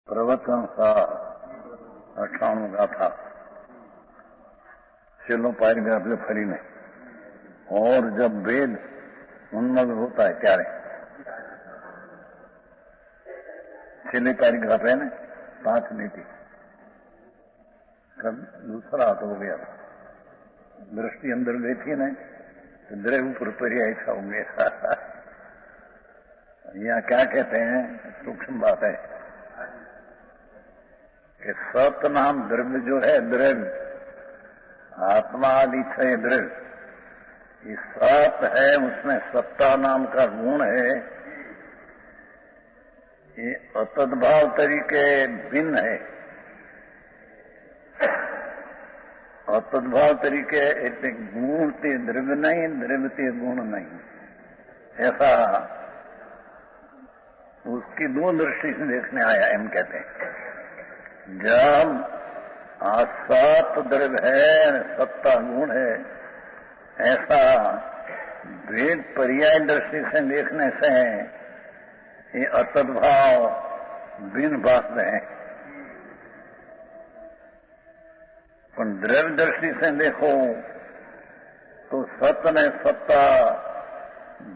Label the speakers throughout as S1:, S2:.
S1: प्रवचन सा 98 गाथा છેલ્લો પેરેગ્રાફ એટલે ફરીને और जब वेद उन्मग्न होता है ત્યારે છેલ્લી પેરેગ્राफ है ना 5 नीति कब दूसरा तो हो गया दृष्टि अंदर गई थी ना तो द्रव्य ऊपर पर्याय था हो गया। यहाँ क्या कहते हैं सूक्ष्म बात है कि सत नाम द्रव्य जो है द्रव्य आत्मा आदि छह द्रव्य ये सत है उसमें सत्ता नाम का गुण है ये अतद्भाव तरीके भिन्न है अतद्भाव तरीके એટલે गुण ते द्रव्य नहीं द्रव्य ते गुण नहीं ऐसा उसकी दो दृष्टि से देखने आया एम कहते हैं। जब सत द्रव्य है सत्ता गुण है ऐसा भेद पर्याय दृष्टि से देखने से ये अतद्भाव भिन्न भाषते हैं पर द्रव्य दृष्टि से देखो तो सत्य ने सत्ता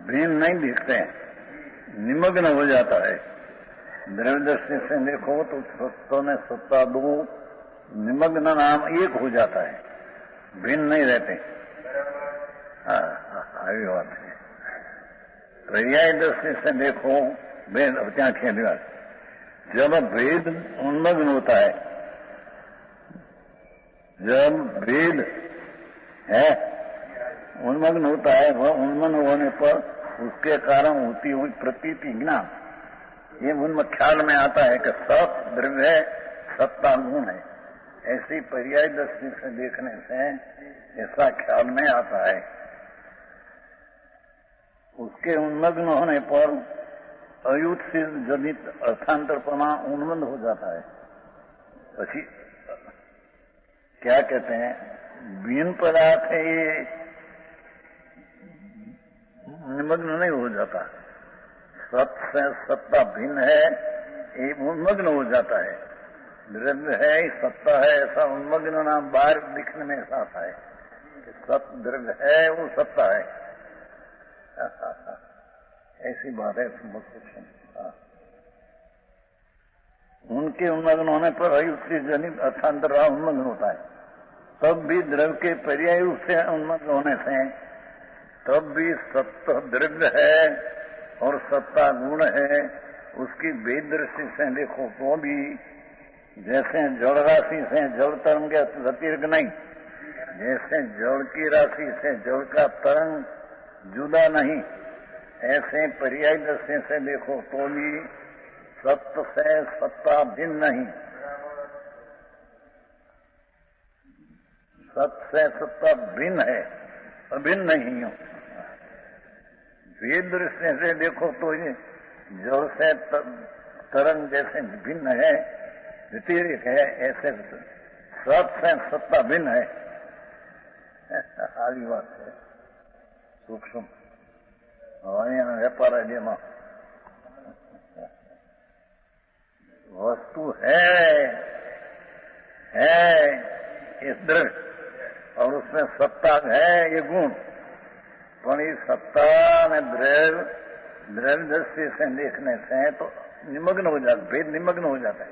S1: भिन्न नहीं दिखते निमग्न हो जाता है। द्रव्य दृष्टि से देखो तो सत्य ने सत्ता दो निमग्न नाम एक हो जाता है भिन्न नहीं रहते। આવી વાત है पर्याय दृष्टि से देखो भेद अब क्या खेल जब भेद उन्मग्न होता है जब भेद है उन्मग्न होता है वह उन्मग्न होने पर उसके कारण होती हुई प्रतीति ज्ञान ये उनमें ख्याल में आता है कि सत द्रव्य है सत्ता गुण है ऐसी पर्याय दृष्टि से देखने से ऐसा ख्याल में आता है। उसके उन्मग्न होने पर अयुत से जनित अर्थांतरपना उन्मग्न हो जाता है। પછી क्या कहते हैं भिन्न पदार्थ है ये निमग्न नहीं हो जाता सत से सत्ता भिन्न है ये उन्मग्न हो जाता है। द्रव्य है सत्ता है ऐसा उन्मग्न नाम बाहर दिखने में ऐसा आता है कि सत द्रव्य है वो सत्ता है ऐसी बात है। उनके उन्मग्न होने पर अयुक्ति जनित अर्थांतर उन्मग्न होता है तब भी द्रव्य के पर्याय रूप से उन्मग्न होने से तब भी सत्य द्रव्य है और सत्ता गुण है उसकी वेद दृष्टि से देखो तो भी जैसे जल राशि से जल तरंग व्यतिरिक्त नहीं जैसे जल की राशि से जल का तरंग जुदा नहीं ऐसे पर्याय दृष्टि से देखो तो भी सत्य से सत्ता भिन्न नहीं सत्य से सत्ता भिन्न है अभिन्न नहीं हो। वेद दृष्टि से देखो तो ये जल से तरंग जैसे भिन्न है व्यतिरिक्त है ऐसे सत से सत्ता भिन्न है આવી વાત है सूक्ष्म અહીંયા વેપાર જેમાં वस्तु है ये द्रव्य और उसमें सत्ता है ये गुण पर ये सत्ता में द्रव्य दृष्टि से देखने से तो निमग्न हो जाता भेद निमग्न हो जाता है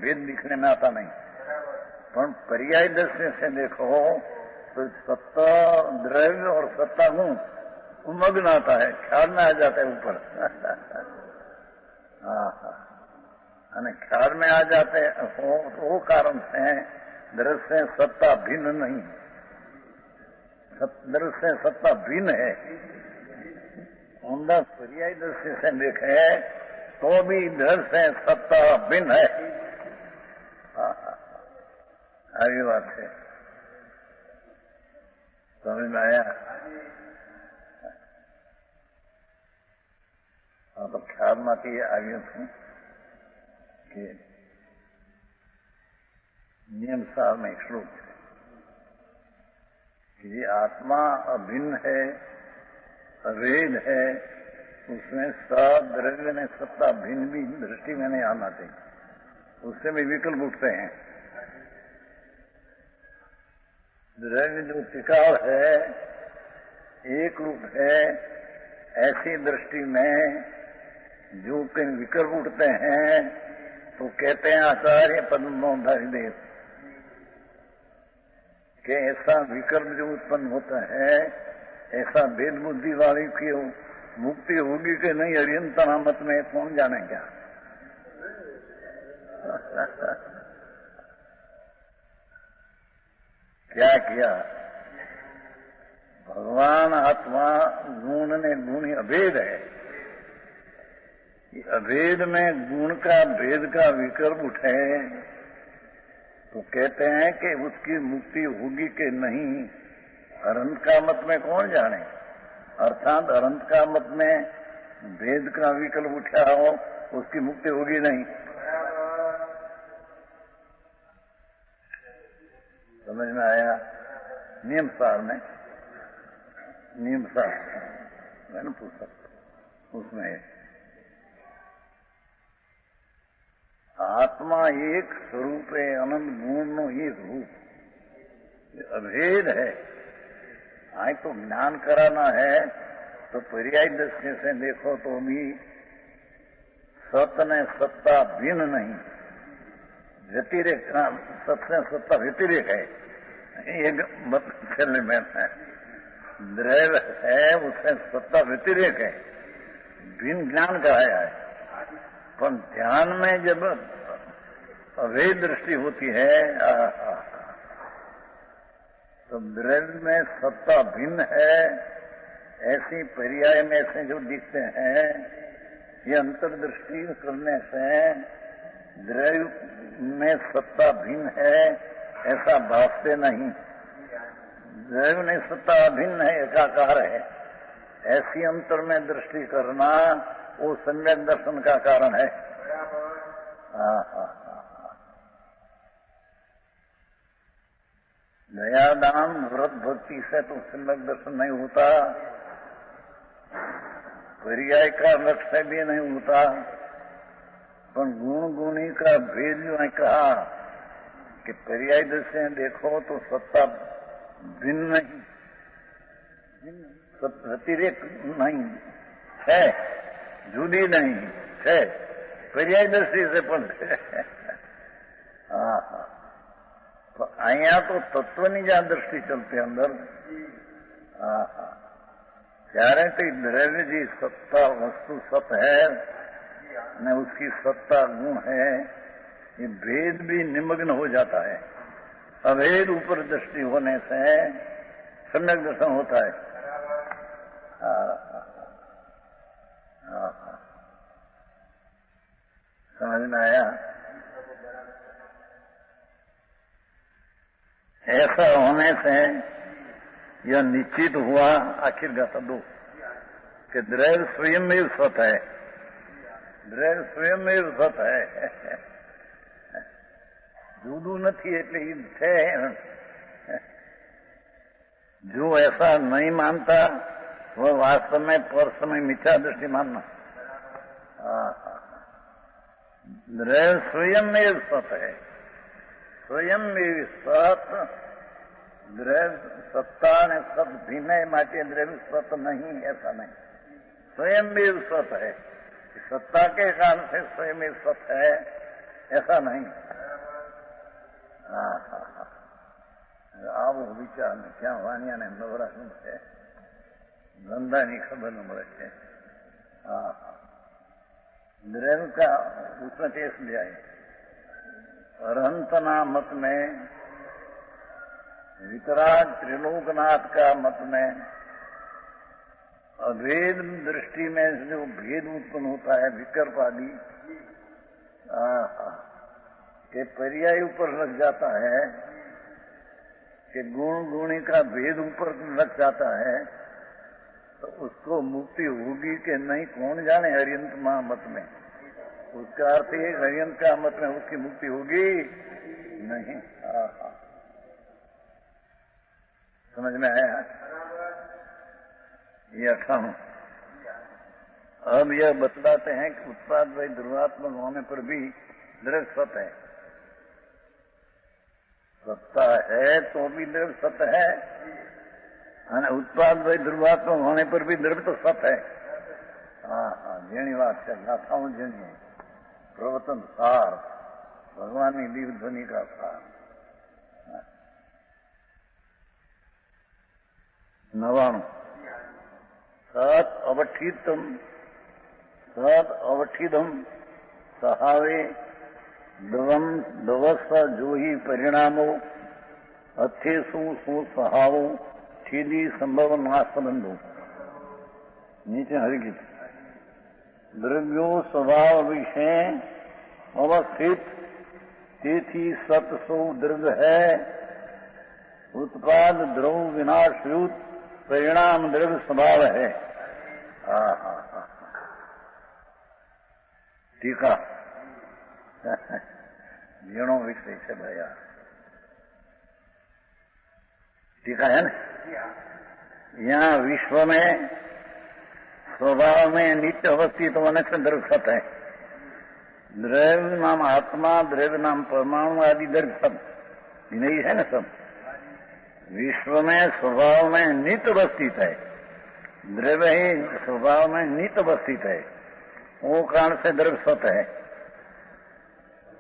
S1: भेद दिखने में आता नहीं पर पर्याय दृष्टि से देखो तो सत्ता द्रव्य और सत्ता गुण उन्मग्न आता है ख्याल में आ जाता है ऊपर ख्याल में आ जाते हो वो कारण से द्रव्य से सत्ता भिन्न नहीं द्रव्य से सत्ता भिन्न है अंदर पर्याय दृष्टि से देखे तो भी द्रव्य से सत्ता भिन्न है આવી વાત છે समझ में आया। हाँ तो ख्याल में कि आगे थी कि नियम सार में एक श्लोक है कि ये आत्मा अभिन्न है अभेद है उसमें सब द्रव्य ने सत्ता भिन्न भी दृष्टि में नहीं आना चाहिए उससे भी विकल्प उठते हैं। द्रव्य जो टिकाव है, एक रूप है, ऐसी दृष्टि में जो कहीं विकल्प उठते हैं तो कहते हैं आचार्य पद्मनाभधारी देव कि ऐसा विकल्प जो उत्पन्न होता है, ऐसा भेद बुद्धि वाली की मुक्ति होगी कि नहीं, अरियंतना मत में कौन जाने क्या। क्या किया भगवान आत्मा गुण ने गुण अभेद है, अभेद में गुण का भेद का विकल्प उठे तो कहते हैं कि उसकी मुक्ति होगी कि नहीं, अनंत का मत में कौन जाने। अर्थात अनंत का मत में भेद का विकल्प उठा हो, उसकी मुक्ति होगी नहीं। समझ में आया? नियम सार में, नियम सार मैंने पूछा उसमें आत्मा एक स्वरूप है, अनंत गुण नो एक रूप अभेद है। आज तो ज्ञान कराना है तो पर्याय दृष्टि से देखो तो भी सत ने सत्ता भिन्न नहीं, व्यतिरेक, सत्य सत्ता व्यतिरेक है। एक मत चलने में है, द्रव्य है उससे सत्ता व्यतिरेक है, भिन्न ज्ञान कराया है। पर ध्यान में जब अभेद दृष्टि होती है तो द्रव्य में सत्ता भिन्न है, ऐसी पर्याय में से जो दिखते हैं, ये अंतर्दृष्टि करने से द्रव्य में सत्ता भिन्न है ऐसा भासते नहीं। द्रव्य में सत्ता भिन्न है, एकाकार है, ऐसी अंतर में दृष्टि करना वो सम्यक दर्शन का कारण है। दया दान व्रत भक्ति से तो सम्यक दर्शन नहीं होता, पर्याय का लक्ष्य से भी नहीं होता। पर गुण गुणी का भेद जो है कहा कि पर्याय दृष्टि देखो तो सत्ता भिन्न नहीं, व्यतिरेक नहीं है, जुदी नहीं है, पर्याय दृष्टि से पण तो अहिया तो तत्वनी ज्યાં दृष्टि चलती अंदर ત્યારે તે દ્રવ્ય जी सत्ता वस्तु सत है न उसकी सत्ता गुण है, ये भेद भी निमग्न हो जाता है। अभेद ऊपर दृष्टि होने से सम्यक दर्शन होता है। समझ में आया? ऐसा होने से यह निश्चित हुआ आखिर का दो कि द्रव्य स्वयं में सत है, द्रव्य स्वयं में सत है, जूदू नहीं એટલે છે। जो ऐसा नहीं मानता वह वास्तव में पर समय मिथ्या दृष्टि मानना। द्रव्य स्वयं में सत है, स्वयं में सत, द्रव्य सत्ता ने सत भिन्न है, माटे द्रव्य सत नहीं, ऐसा नहीं, स्वयं में सत है। सत्ता के कारण से स्वयं में सत है ऐसा नहीं। આવો વિચાર ને ક્યાં વાણિયાને નવરા શું છે, ધંધાની ખબર ન મળે છે। द्रव्य का उसमें टेस्ट ले आए। अरहंतना मत में, वितराग त्रिलोकनाथ का मत में अभेद दृष्टि में जो भेद उत्पन्न होता है, विकल्प आदि के पर्याय ऊपर लग जाता है कि गुण गुणी का भेद ऊपर लग जाता है, तो उसको मुक्ति होगी कि नहीं कौन जाने। हरियंत महामत में उसका अर्थ एक हरियंत का मत में उसकी मुक्ति होगी नहीं। समझ में आया? ये 58। अब यह बतलाते हैं कि उत्पाद वही ध्रुवात्मक होने पर भी द्रव्य सत है। सत्ता है तो भी द्रव्य सत है, उत्पाद भाई ध्रुवात्मक होने पर भी द्रव्य तो सत है। हाँ हाँ, जेनी बात है, गाथाओं जेनी है, प्रवचन सार, भगवान की दीव ध्वनि का सार। नवाणु, सत अवठितम सहावे दवस जो ही परिणामो अच्छेसु सु सहावो ठीदी संभव नाशबंधो। नीचे हरिगीत, द्रव्यो स्वभाव विषय अवस्थित तेथी सत सो द्रव्य है, उत्पाद द्रव विनाशयुत परिणाम द्रव्य स्वभाव है। टीका जीणो विषय है भैया, टीका है ना। यहाँ विश्व में स्वभाव में नित्य अवस्थित होने से द्रव्य सत है। द्रव्य नाम आत्मा, द्रव्य नाम परमाणु आदि द्रव्य सब नहीं है ना। सब विश्व में स्वभाव में नित्य अवस्थित है, द्रव्य ही स्वभाव में नित्य अवस्थित है, वो कारण से द्रव्य सत है।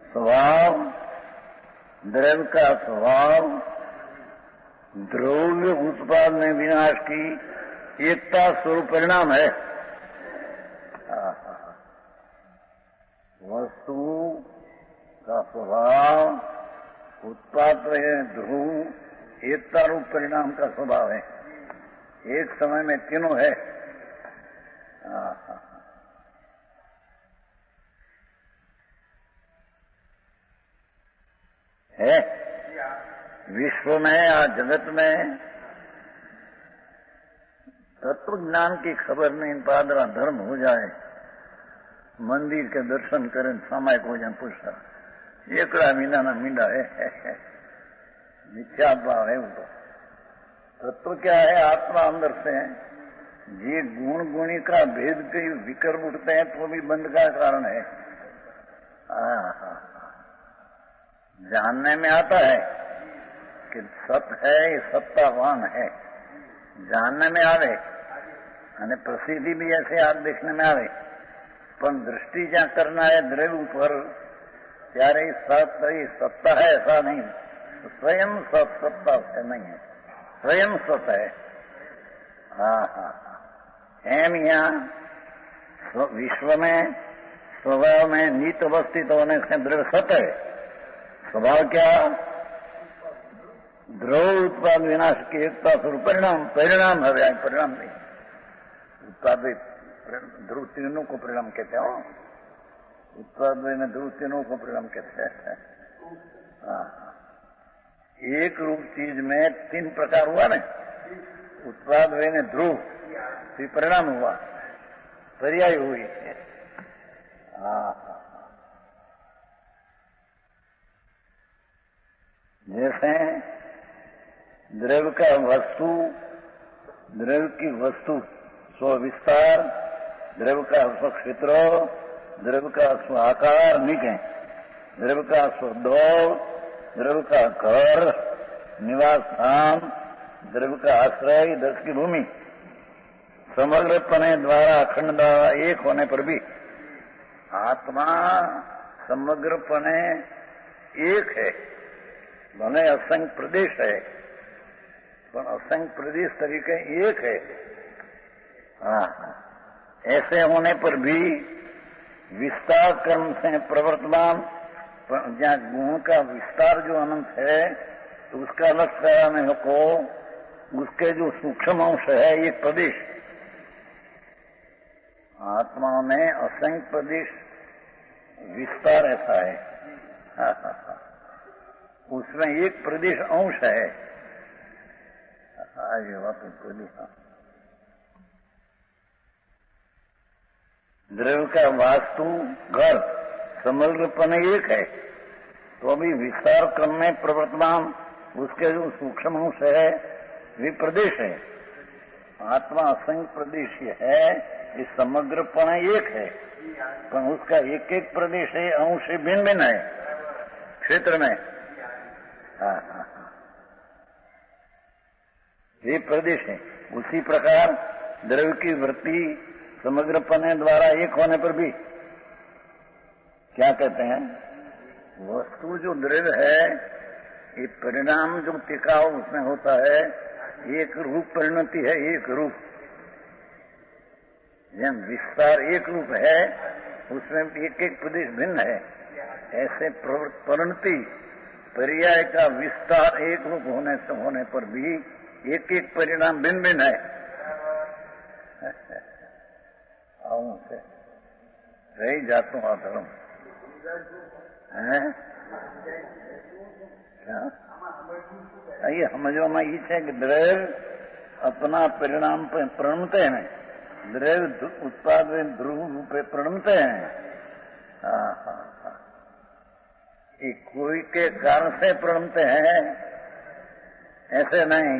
S1: स्वभाव, द्रव्य का स्वभाव द्रव्य उत्पाद में विनाश की एकता स्वरूप परिणाम है। वस्तु का स्वभाव उत्पाद में ध्रुव एकता रूप परिणाम का स्वभाव है। एक समय में तीनों है। है विश्व में या जगत में तत्व ज्ञान की खबर नहीं, पादरा धर्म हो जाए, मंदिर के दर्शन करें, सामायिक हो जाए, पूछता एकड़ा मीना ना मींडा है, मिथ्या भाव है। वो तो तत्व क्या है? आत्मा अंदर से है। ये गुण गुणी का भेद के विकर्म उठते हैं तो भी बंध का कारण है। जानने में आता है कि सत है, ये सत्तावान है, जानने में आवे, અને प्रसिद्धि भी ऐसे आप देखने में आवे, पर दृष्टि क्या करना है द्रव्य पर, ત્યારે सत्ता है ऐसा नहीं, स्वयं सत्ता से नहीं है, स्वयं सत है। एम यहाँ विश्व में स्वभाव में नित्य अवस्थित होने से द्रव्य सत है। स्वभाव क्या? द्रव उत्पाद विनाश की एकता स्वरूप परिणाम, परिणाम है, परिणाम नहीं। उत्पाद ध्रुव तीनों को परिणाम कहते हो, उत्पाद में ध्रुव तीनों को परिणाम कहते हैं। एक रूप चीज में तीन प्रकार हुआ ना, उत्पाद ने ध्रुव, फिर परिणाम हुआ, पर्याय हुई। जैसे द्रव्य का वस्तु, द्रव्य की वस्तु स्विस्तार, द्रव्य का स्वक्षेत्र, द्रव्य का स्व आकार निके, द्रव्य का स्वदौड़, द्रव्य का घर, निवास स्थान, द्रव्य का आश्रय, दर्श की भूमि, समग्रपने द्वारा अखंड एक होने पर भी आत्मा समग्रपने एक है, भले असंख्य प्रदेश है, पर असंख्य प्रदेश तरीके एक है। ऐसे होने पर भी विस्तार कर्म से प्रवर्तमान, जहाँ गुण का विस्तार जो अनंत है तो उसका अलग कराने को उसके जो सूक्ष्म अंश है एक प्रदेश, आत्मा में असंख्य प्रदेश विस्तार ऐसा है। उसमें एक प्रदेश अंश है। ये बात बोली। द्रव्य का वास्तु घर समग्रपन एक है, तो अभी विस्तार क्रम में प्रवर्तमान उसके जो सूक्ष्म अंश है वे प्रदेश है। आत्मा असंख्य प्रदेश है, ये समग्रपण एक है, पर उसका एक एक प्रदेश है, अंश भिन्न भिन्न है क्षेत्र में। हाँ हाँ हाँ, ये प्रदेश है। उसी प्रकार द्रव्य की वृत्ति समग्रपन द्वारा एक होने पर भी क्या कहते हैं, वस्तु जो द्रव्य है, ये परिणाम जो टिकाव उसमें होता है, एक रूप परिणति है, एक रूप। जब विस्तार एक रूप है, उसमें एक एक प्रदेश भिन्न है। ऐसे परिणति पर्याय का विस्तार एक रूप होने पर भी एक एक परिणाम भिन्न भिन्न है। से रही जातों का धर्म है ये समझવામાં એ છે કે દ્રવ્ય अपना परिणाम पे प्रणमते हैं, द्रव्य उत्पाद ध्रुव रूपे प्रणमते हैं। हाँ हाँ हाँ, ये कोई के कारण से प्रणमते हैं, ऐसे नहीं।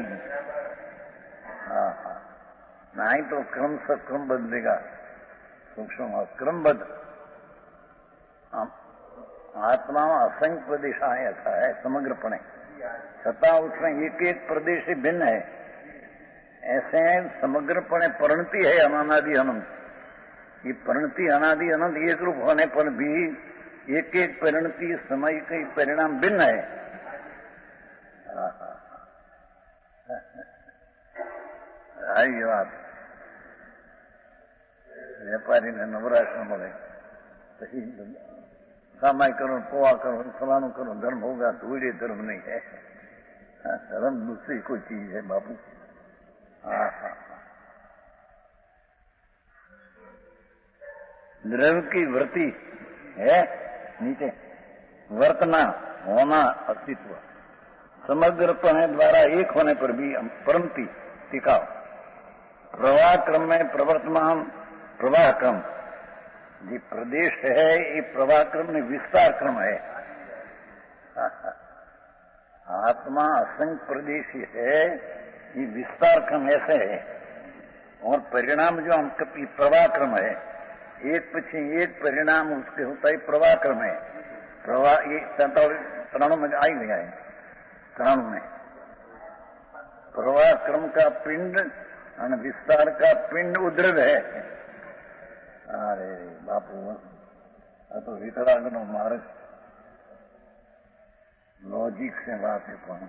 S1: हाँ हाँ, नहीं तो क्रम से क्रम बदलेगा, सूक्ष्म क्रमबद्ध। आत्मा में असंख्य प्रदेशाएं ऐसा है समग्रपणे, छता उसमें एक एक प्रदेश ही भिन्न है। ऐसे समग्रपणे परिणति है अनादि अनंत। ये परिणति अनादि अनंत एक रूप होने पर भी एक एक परिणति समय के परिणाम भिन्न है। आई बात व्यापारी ने नवराश न મળે પછી कमाई करो, पोआ करो, फलानु करो, धर्म होगा तो ये धर्म नहीं है। धर्म दूसरी कोई चीज है बाबू। हाँ हाँ, द्रव्य की वृत्ति है नीचे, वर्तना होना अस्तित्व, समग्रपण द्वारा एक होने पर भी परंति टिकाव, प्रवाह क्रम में प्रवर्तमान प्रवाह क्रम, ये प्रदेश है, ये प्रवाह क्रम में विस्तार क्रम है। आत्मा असंख्य प्रदेशी है, ये विस्तार क्रम ऐसे है। और परिणाम जो हम प्रवाह क्रम है, एक पीछे एक परिणाम उसके होता है, प्रवाह क्रम है। प्रवाह ये तरणों में आई नहीं आए, तरणों में प्रवाह क्रम का पिंड और विस्तार का पिंड उद्रव है। अरे बापू, तो वितराग नो मार्ग लॉजिक से बात है, પણ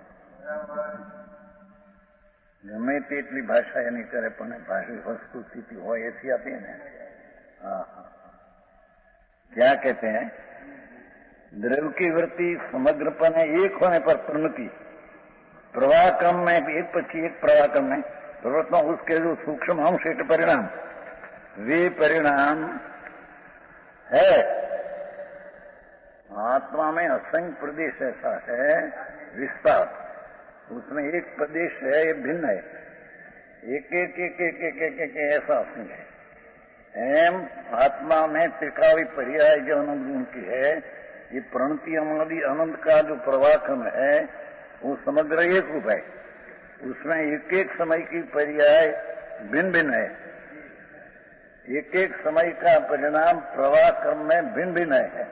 S1: ગમે તેટલી ભાષા એની કરે પણ ભાષા વસ્તુ સ્થિતિ હોય એથી આપીએ ને। हाँ हाँ, क्या कहते हैं, द्रव्य की वृत्ति समग्रपन एक होने पर परिणति, प्रवाह क्रम में एक पक्षी एक प्रवाह क्रम में प्रवर्तन, उसके जो सूक्ष्म अंश एक परिणाम, वे परिणाम है। आत्मा में असंख्य प्रदेश ऐसा है, विस्तार, उसमें एक प्रदेश है, ये भिन्न है, एक एक एक एक एक एक एक ऐसा असंख्य है। एम आत्मा में त्रिकावी पर्याय जो अनंत गुण की है, ये प्रणति अनादि अनंत का जो प्रवाह क्रम है, वो समग्र एक रूप है। उसमें एक एक समय की पर्याय भिन्न भिन्न है, एक एक समय का परिणाम प्रवाह क्रम में भिन्न भिन्न है।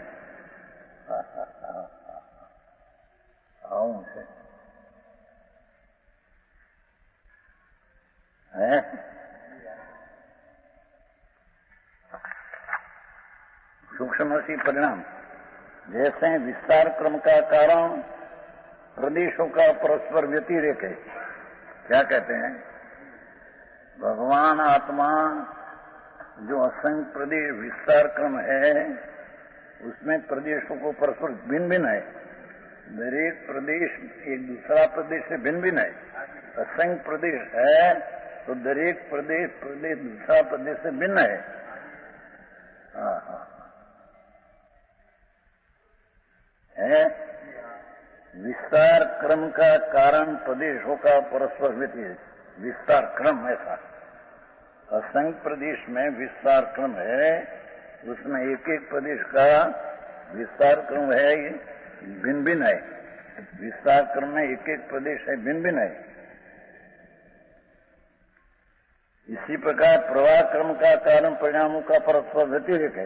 S1: है सूक्ष्मसी परिणाम, जैसे विस्तार क्रम का कारण प्रदेशों का परस्पर व्यतिरेक है। क्या कहते हैं, भगवान आत्मा जो असंख्य प्रदेश विस्तार क्रम है, उसमें प्रदेशों को परस्पर भिन्न भिन्न है। दरेक प्रदेश एक दूसरा प्रदेश से भिन्न भिन्न है। असंख्य प्रदेश है तो दरेक प्रदेश दूसरा प्रदेश से भिन्न है। हाँ हाँ है, विस्तार क्रम का कारण प्रदेशों का परस्पर व्यतिरेक, विस्तार क्रम ऐसा। असंख्य प्रदेश में विस्तार क्रम है, उसमें एक एक प्रदेश का विस्तार क्रम है, भिन्न भिन्न है। विस्तार क्रम में एक एक प्रदेश है, भिन्न भिन्न है। इसी प्रकार प्रवाह क्रम का कारण परिणामों का परस्पर व्यतिरेक है।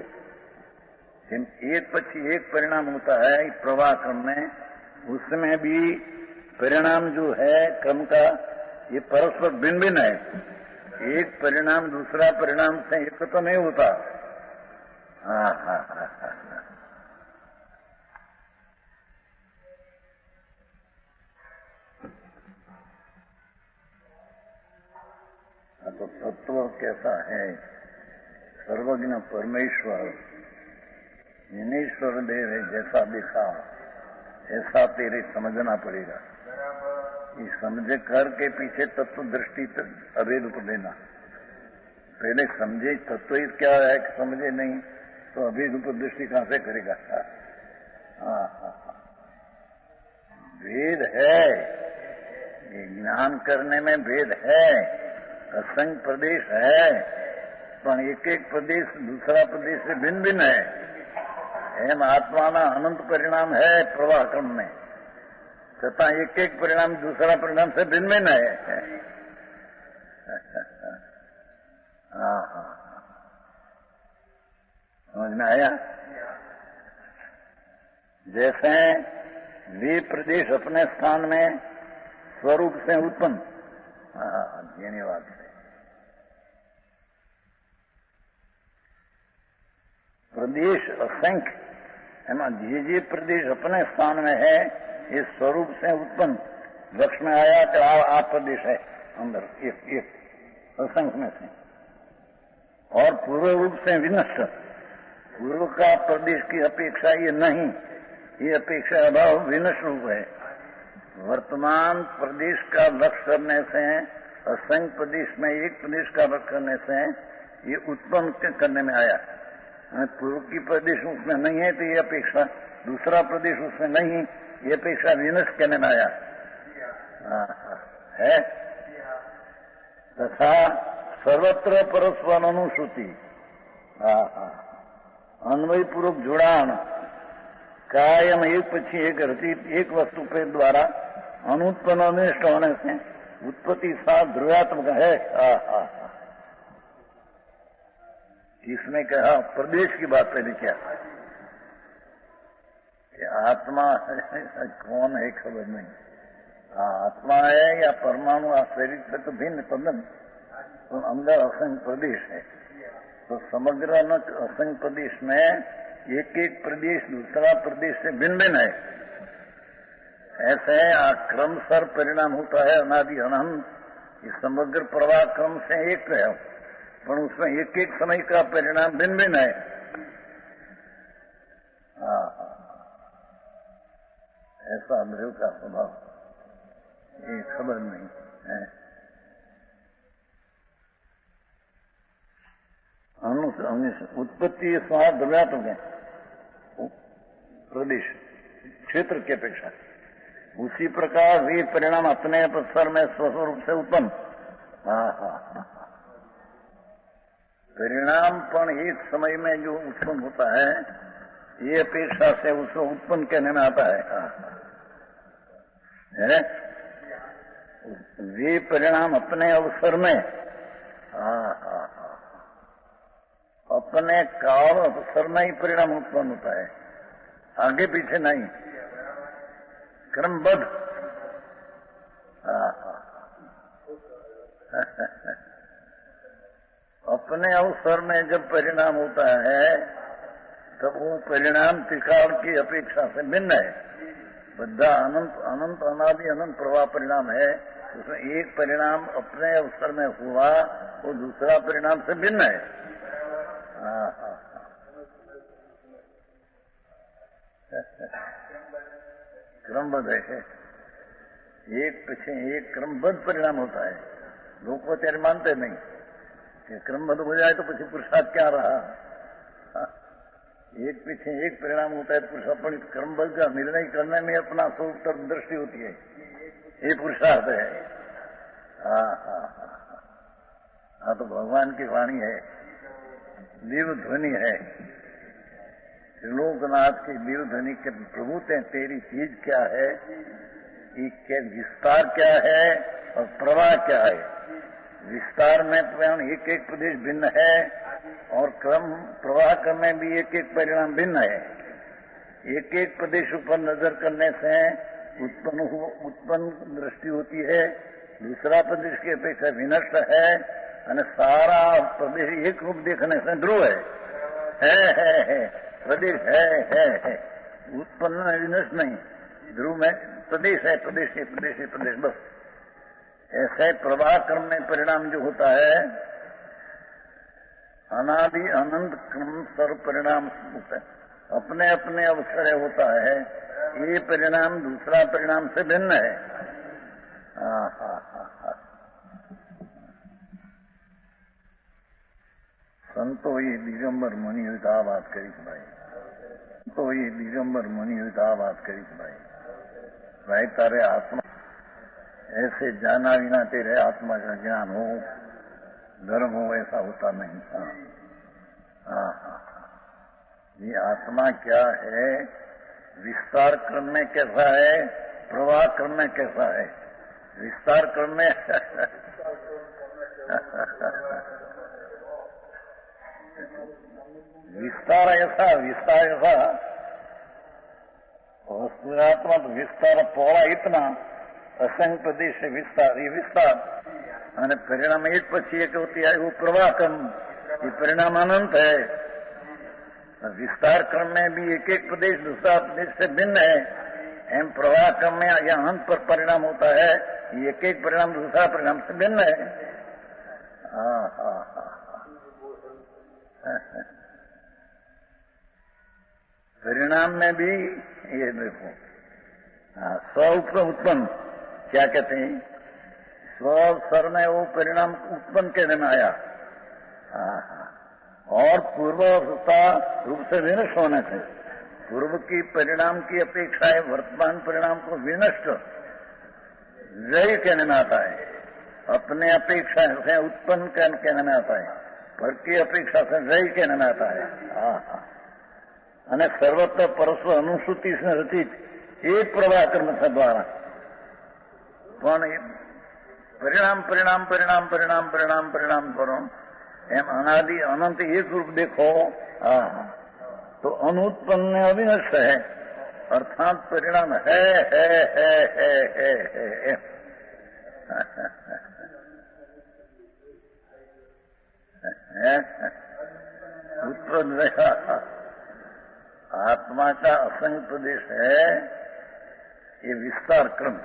S1: एक पक्षी एक परिणाम होता है इस प्रवाह क्रम में, उसमें भी परिणाम जो है क्रम का ये परस्पर भिन्न भिन्न है। एक परिणाम दूसरा परिणाम से एक तो नहीं होता। हाँ हाँ हाँ हाँ। तो तत्व कैसा है? सर्वज्ञ परमेश्वर ज्ञानेश्वर देव है, जैसा दिखा ऐसा तेरे समझना पड़ेगा। ये समझे करके पीछे तत्व दृष्टि अभेद को देना। पहले समझे तत्व ही क्या है कि समझे नहीं तो अभेद को दृष्टि कहां से करेगा? हाँ हाँ, भेद है, ये ज्ञान करने में भेद है, असंख्य प्रदेश है, पर एक एक प्रदेश दूसरा प्रदेश से भिन्न भिन्न है। एम आत्माना अनंत परिणाम है प्रवाह क्रम में, तथा एक एक परिणाम दूसरा परिणाम से भिन्न भिन्न है। हाँ हाँ, समझ में आया? जैसे वे प्रदेश अपने स्थान में स्वरूप से उत्पन्न, धन्यवाद से प्रदेश असंख्य है ना, ये प्रदेश अपने स्थान में है, इस स्वरूप से उत्पन्न। वृक्ष में आया तो आप प्रदेश है अंदर एक असंख्य में से, और पूर्व रूप से विनष्ट। पूर्व का प्रदेश की अपेक्षा ये नहीं, ये अपेक्षा अभाव विनष्ट रूप है। वर्तमान प्रदेश का लक्ष्य करने से, असंख्य प्रदेश में एक प्रदेश का लक्ष्य करने से ये उत्पन्न करने में आया। पूर्व की प्रदेश उसमें नहीं है तो ये अपेक्षा, दूसरा प्रदेश उसमें नहीं, ये अपेक्षा विनष्ट करने में आया है। तथा सर्वत्र परस्पर अनुश्रुति, अन्वय पूर्वक जुड़ान, कायम एक पक्षी एक रचित एक वस्तु के द्वारा अनुत्पन्न अनिष्ट होने से उत्पत्ति साथ ध्रुवात्मक है। इसमें कहा प्रदेश की बात पहले क्या, आत्मा है कौन है खबर नहीं। आत्मा है या परमाणु शरीर से तो भिन्न तदन, तो अंदर असंख्य प्रदेश है। तो समग्र असंख्य प्रदेश में एक एक प्रदेश दूसरा प्रदेश से भिन्न भिन्न है। ऐसे क्रमशर परिणाम होता है अनादि अनंत। इस समग्र प्रवाह क्रम से एक है, पर उसमें एक एक समय का परिणाम भिन्न भिन्न है। ऐसा अनुभव का स्वभाव, ये खबर नहीं है। उत्पत्ति स्वाद द्रव्यात्मक है प्रदेश क्षेत्र की अपेक्षा। उसी प्रकार वे परिणाम अपने अवसर में स्वरूप से उत्पन्न। परिणाम पण एक समय में जो उत्पन्न होता है, ये अपेक्षा से उसको उत्पन्न कहने में आता है? वे परिणाम अपने अवसर में, अपने काल अवसर में ही परिणाम उत्पन्न होता है, आगे पीछे नहीं, क्रमबद्ध। अपने अवसर में जब परिणाम होता है तब वो परिणाम त्रिकाल की अपेक्षा से भिन्न है। बद्धा अनंत अनंत अनादि अनंत प्रवाह परिणाम है, उसमें एक परिणाम अपने अवसर में हुआ, वो दूसरा परिणाम से भिन्न है। क्रमबद्ध है, एक पीछे एक क्रमबद्ध परिणाम होता है। लोग को तेरे मानते नहीं कि क्रमबद्ध हो जाए तो पीछे पुरुषार्थ क्या रहा। एक पीछे एक परिणाम होता है, पुरुष अपनी क्रमबद्ध का निर्णय करने में अपना स्वरूप दृष्टि होती है, ये पुरुषार्थ है। हाँ, तो भगवान की वाणी है, दिव्य ध्वनि है, त्रिलोकनाथ की दिव्य ध्वनि के प्रभु तेरी चीज क्या है, इसके विस्तार क्या है और प्रवाह क्या है, विस्तार में तो एक एक प्रदेश भिन्न है और क्रम प्रवाह क्रम में भी एक एक परिणाम भिन्न है। एक एक प्रदेश ऊपर नजर करने से उत्पन्न दृष्टि होती है, दूसरा प्रदेश की अपेक्षा विनष्ट है, और सारा प्रदेश एक रूप देखने से ध्रुव है प्रदेश है उत्पन्न विनष्ट नहीं, ध्रुव में प्रदेश है, प्रदेश है, प्रदेश है, प्रदेश बस। ऐसे प्रवाह क्रम में परिणाम जो होता है अनादि अनंत क्रम सर्व परिणाम होता है, अपने अपने अवसर होता है। ये परिणाम दूसरा परिणाम से भिन्न है। संतो ये दिगंबर मुनि हुई बात करी भाई, तो ये दिगंबर मुनि हुई बात करी भाई तारे आत्मा ऐसे जाना बिना तेरे आत्मा का ज्ञान हो, धर्म हो, ऐसा होता नहीं था। ये आत्मा क्या है, विस्तार क्रम में कैसा है, प्रवाह क्रम में कैसा है। विस्तार क्रम में विस्तार ऐसा वस्तुआत्मा तो विस्तार पौड़ा इतना असंग प्रदेश है विस्तार, ये विस्तार અને परिणाम एक પછી एक होती है, वो प्रवाह क्रम, ये परिणाम अनंत है। विस्तार क्रम में भी एक एक प्रदेश दूसरा प्रदेश से भिन्न है, एम प्रवाह क्रम में यह अंत पर परिणाम होता है, ये एक एक परिणाम दूसरा परिणाम से भिन्न है। परिणाम में भी ये देखो स्व उत्पन्न क्या कहते हैं, स्वर में वो परिणाम उत्पन्न कहने में आया, और पूर्वावस्था रूप से विनष्ट होने से पूर्व की परिणाम की अपेक्षा है वर्तमान परिणाम को विनष्ट जय कहने में आता है। अपने अपेक्षा से उत्पन्न कहने में आता है, पर की अपेक्षा से जय कहने में आता है। અને સર્વત્ર પરસ્પર અનુસૂતિ રચિત એક પ્રવાહ કર્મ દ્વારા પણ પરિણામ પરિણામ પરિણામ પરિણામ પરિણામ પરિણામ કરો એમ અનાદિ અનંત એક રૂપ देखो तो अनुत्पन्न अविनष्ट है, अर्थात परिणाम है उत्पन्न आत्मा का असंग प्रदेश है, ये विस्तार क्रम,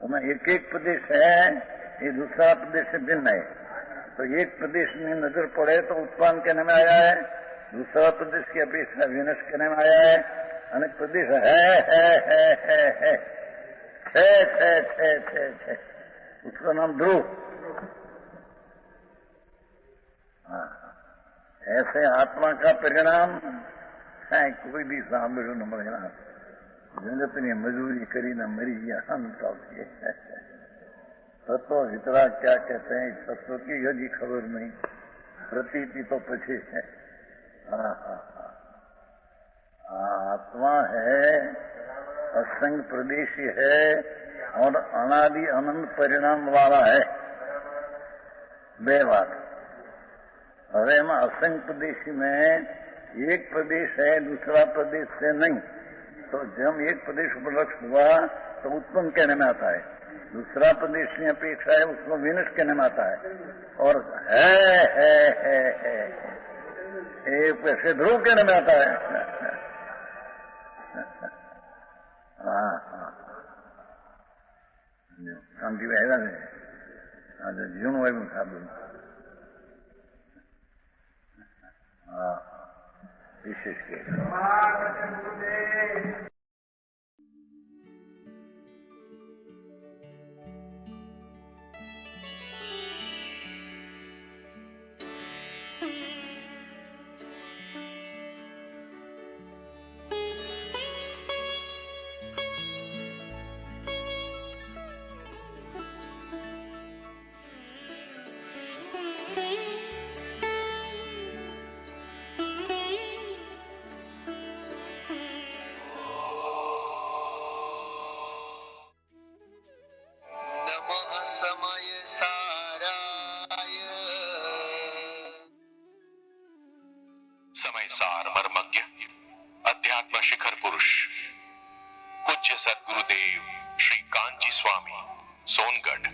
S1: उसमें एक एक प्रदेश है, ये दूसरा प्रदेश से भिन्न है। तो एक प्रदेश में नजर पड़े तो उत्पन्न कहने में आया है, दूसरा प्रदेश की अपेक्षा विनष्ट कहने में आया है, अनेक प्रदेश है उसका नाम ध्रुव। ऐसे आत्मा का परिणाम कोई भी સાંભળ્યું ન મળે, જગતની મજૂરી કરીને મરી ગયા અંત આવશે। તત્વ વિતરા क्या कहते हैं, तत्व की यदि खबर नहीं, प्रतीति तो पीछे है। आत्मा है, असंग प्रदेशी है और अनादि अनंत परिणाम वाला है। बे बात હવે એમાં असंग प्रदेशी में एक प्रदेश है, दूसरा प्रदेश से नहीं, तो जब एक प्रदेश उपलक्ष्य हुआ तो उत्पन्न कहने में आता है, दूसरा प्रदेश की अपेक्षा है उसको विनष्ट कहने में आता है, और है एक पैसे ध्रुव कहने में आता है। शांति में है जीवन वायु था विशेष के
S2: समय सारा पूज्य सद्गुरुदेव श्री कांची स्वामी सोनगढ़।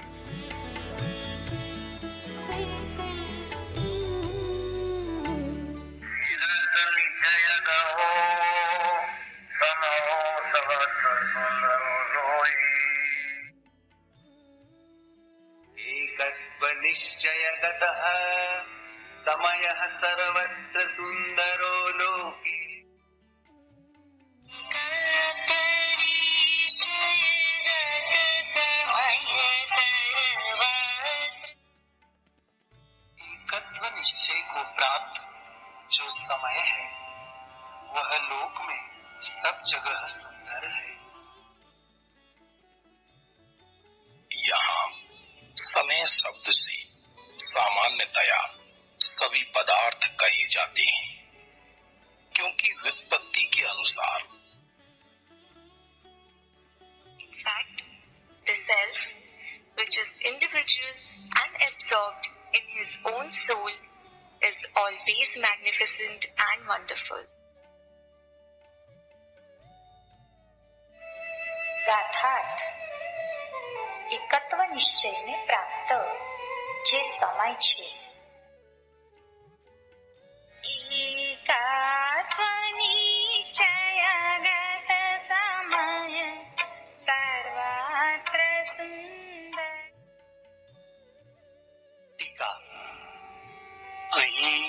S3: निश्चयगतः समयः सर्वत्र सुन्दरो लोके। एकत्व निश्चय को प्राप्त जो समय है वह लोक में सब जगह सुंदर है।
S4: यहाँ समय शब्द से सामान्यतया सभी पदार्थ कहे जाते हैं, क्योंकि व्युत्पत्ति के अनुसार
S5: fact, the self, which is individual and absorbed in his own soul, is always magnificent and wonderful.
S6: ગાથાર્થ એકત્વ નિશ્ચયને પ્રાપ્ત જે સમય છે
S3: ટીકા અહીં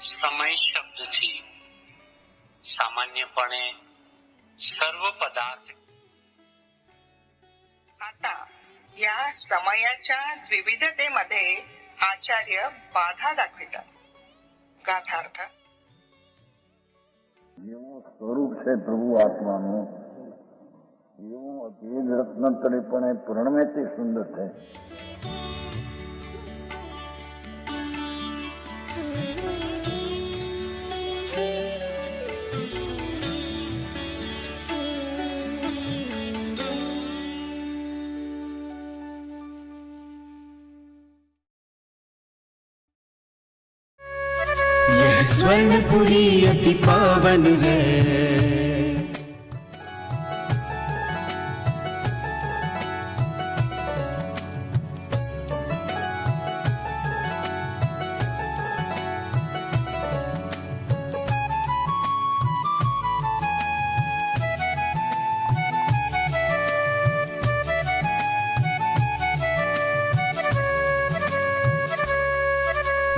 S3: સમય શબ્દથી સામાન્યપણે सर्व पदार्थ।
S7: आता या समयाच्या विविधतेमध्ये आचार्य बाधा दाखवितात। गाथार्थ
S1: એવું સ્વરૂપ છે પ્રભુ આત્માનું, એવું અભેદ રત્નતળે પણ એ પૂર્ણમે તે સુંદર છે।
S8: स्वर्णपुरी अति पावन है,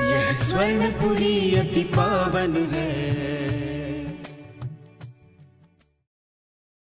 S8: यह स्वर्णपुरी अति पावन है।